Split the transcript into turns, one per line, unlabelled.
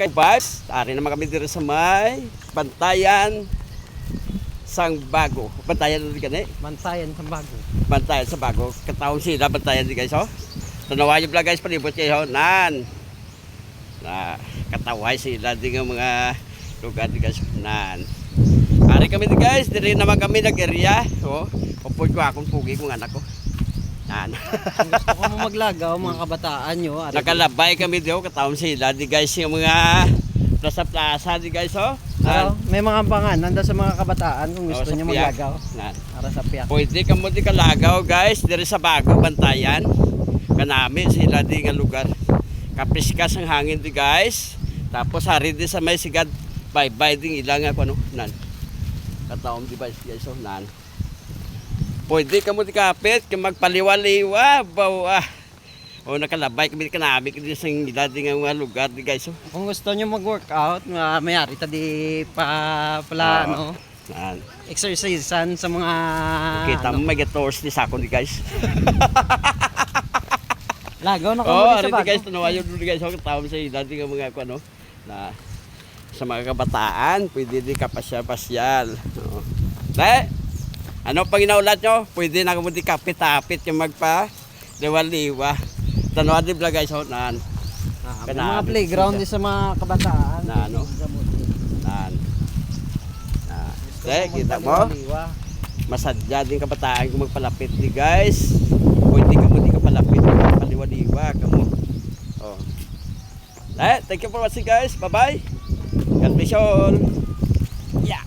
Kay Vibes, ari naman kami dito sa may Bantayan Sangbago. Bantayan na gani?
Bantayan Sangbago.
Bantayan sa Bago. Kataong sila Bantayan di guys oh. Tanawa yung vlog guys palibot kayo nan. Na kataway sila di nga mga lugar di guys nan. Ari kami di guys, diri naman kami nag-area. Oh, upod ko akong pugi kong anak ko. Nan.
Kung gusto ko mo maglagaw mga kabataan nyo.
Nakalabay kami dito kataong sila di guys yung mga plaza di guys oh.
Pero may mga pangan nanda sa mga kabataan kung gusto
sa
nyo
piyak.
maglagaw.
Nan.
Para sa piyak.
Pwede ka mo di kalagaw guys, diri sa Bago Bantayan. Kanami sila di nga lugar. Kapiskas ang hangin di guys. Tapos hari di sa may sigad bye-bye ding ilang ako ano nan. Kataom di guys so nan. Pwede ka mo di kapit kay magpaliwa-liwa bawa. O nakalabay kami kanami di sa ila di nga mga lugar di guys so.
Kung gusto nyo mag-workout, mayari ta di pa pala ano,
Nan.
exercisean sa mga
Kita mo may getors ni sakon di guys.
lagaw na
Oh,
kamo
ari
sa
di
bago.
guys tunawayo di guys so kataom sa ila di nga mga ano na sa mga kabataan, pwede di kapasyal-pasyal. Oo. Dahil, ano pang inaulat nyo? Pwede na kamo di kapit-apit yung magpa liwa-liwa. Tanawa di vlog guys, nan.
May mga playground din sa mga kabataan.
Na ano? Nan. Dahil, kita mo? Masadya din kabataan kung magpalapit di guys. Pwede ka mo di kapalapit, magpaliwa-liwa kamo. Oh. Dahil, thank you for watching guys. Bye-bye. God bless you all. Yeah.